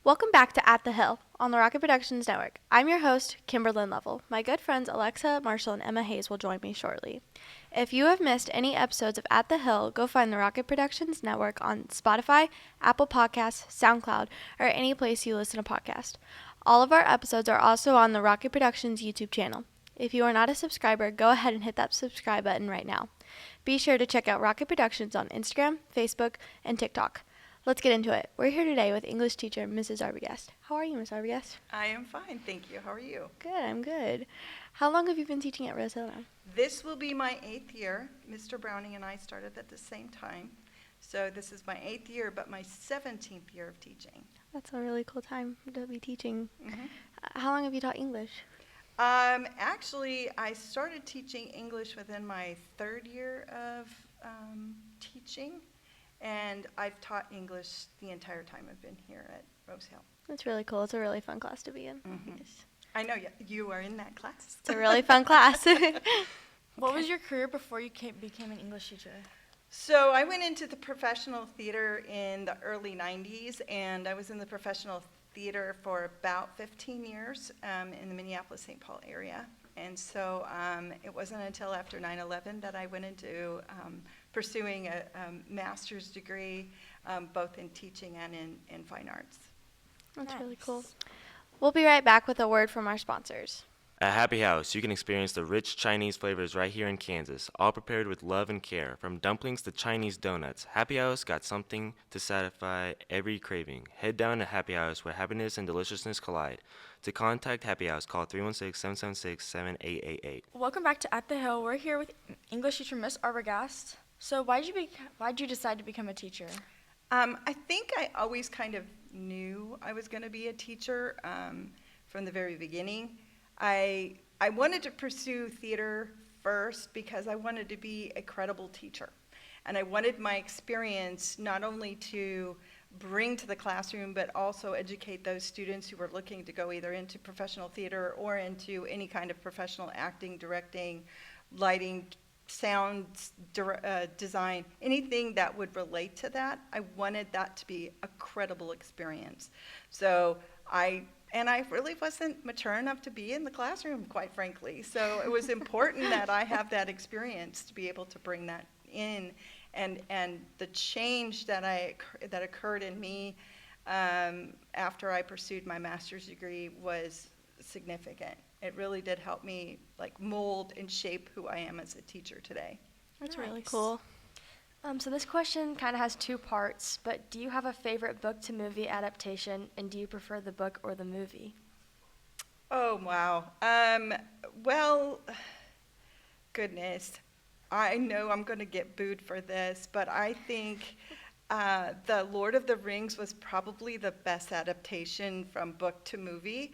Welcome back to At the Hill on the Rocket Productions Network. I'm your host, Kimber Lovell. My good friends Alexa, Marshall, and Emma Hayes will join me shortly. If you have missed any episodes of At the Hill, go find the Rocket Productions Network on Spotify, Apple Podcasts, SoundCloud, or any place you listen to podcasts. All of our episodes are also on the Rocket Productions YouTube channel. If you are not a subscriber, go ahead and hit that subscribe button right now. Be sure to check out Rocket Productions on Instagram, Facebook, and TikTok. Let's get into it. We're here today with English teacher Mrs. Arbogast. How are you, Miss Arbogast? I am fine, thank you. How are you? Good, I'm good. How long have you been teaching at Rose Hill now? This will be my 8th year. Mr. Browning and I started at the same time. So this is my 8th year, but my 17th year of teaching. That's a really cool time to be teaching. Mm-hmm. How long have you taught English? Actually, I started teaching English within my 3rd year of teaching. And I've taught English the entire time I've been here at Rose Hill. That's really cool. It's a really fun class to be in. Mm-hmm. Yes. I know you are in that class. It's a really fun class. What was your career before you became an English teacher? So I went into the professional theater in the early 90s, and I was in the professional theater for about 15 years in the Minneapolis-St. Paul area. And so it wasn't until after 9/11 that I went into pursuing a master's degree, both in teaching and in fine arts. That's Nice. really cool. We'll be right back with a word from our sponsors. At Happy House, you can experience the rich Chinese flavors right here in Kansas, all prepared with love and care. From dumplings to Chinese donuts, Happy House got something to satisfy every craving. Head down to Happy House where happiness and deliciousness collide. To contact Happy House, call 316-776-7888. Welcome back to At the Hill. We're here with English teacher Miss Arbogast. So why'd you decide to become a teacher? I think I always kind of knew I was going to be a teacher from the very beginning. I wanted to pursue theater first because I wanted to be a credible teacher. And I wanted my experience not only to bring to the classroom, but also educate those students who were looking to go either into professional theater or into any kind of professional acting, directing, lighting, sound design, anything that would relate to that. I wanted that to be a credible experience. So I really wasn't mature enough to be in the classroom, quite frankly. So it was important that I have that experience to be able to bring that in. And the change that occurred in me after I pursued my master's degree was significant. It really did help me mold and shape who I am as a teacher today. That's really Nice. cool. So this question kind of has two parts, but do you have a favorite book to movie adaptation, and do you prefer the book or the movie? Oh, wow. Well, goodness. I know I'm going to get booed for this, but I think The Lord of the Rings was probably the best adaptation from book to movie,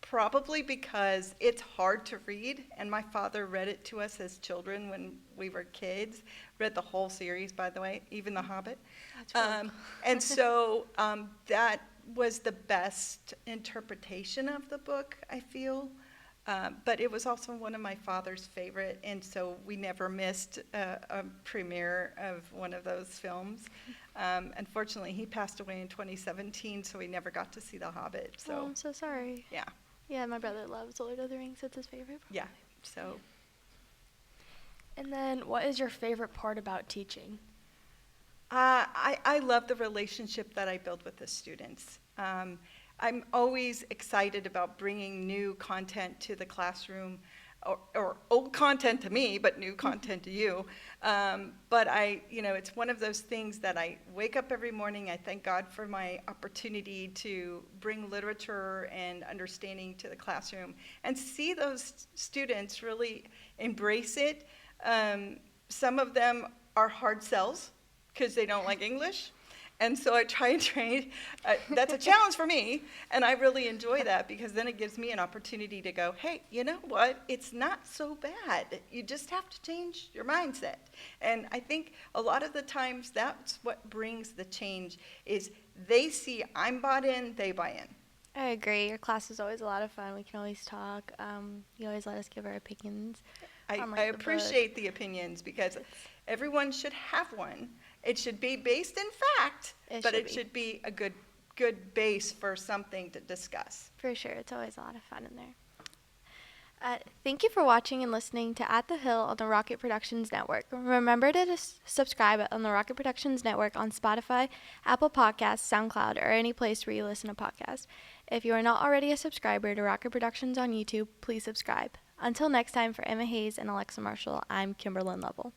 probably because it's hard to read, and my father read it to us as children when we were kids. Read the whole series, by the way, even The Hobbit. That's really cool. And so that was the best interpretation of the book, I feel. But it was also one of my father's favorite, and so we never missed a premiere of one of those films. Unfortunately, he passed away in 2017, so we never got to see The Hobbit. Oh, So I'm so sorry. yeah, Yeah, my brother loves The Lord of the Rings. It's his favorite. yeah. So And then what is your favorite part about teaching? I love the relationship that I build with the students. I'm always excited about bringing new content to the classroom, or old content to me, but new content to you. But it's one of those things that I wake up every morning. I thank God for my opportunity to bring literature and understanding to the classroom and see those students really embrace it. Some of them are hard sells because they don't like English. And so I try and train. That's a challenge for me, and I really enjoy that because then it gives me an opportunity to go, hey, you know what? It's not so bad. You just have to change your mindset. And I think a lot of the times that's what brings the change is they see I'm bought in, they buy in. I agree. Your class is always a lot of fun. We can always talk. You always let us give our opinions. I on, like, the book. appreciate the opinions because everyone should have one. It should be based in fact, It but should it be. should be a good good base for something to discuss. For sure. It's always a lot of fun in there. Thank you for watching and listening to At the Hill on the Rocket Productions Network. Remember to subscribe on the Rocket Productions Network on Spotify, Apple Podcasts, SoundCloud, or any place where you listen to podcasts. If you are not already a subscriber to Rocket Productions on YouTube, please subscribe. Until next time, for Emma Hayes and Alexa Marshall, I'm Kimberlyn Lovell.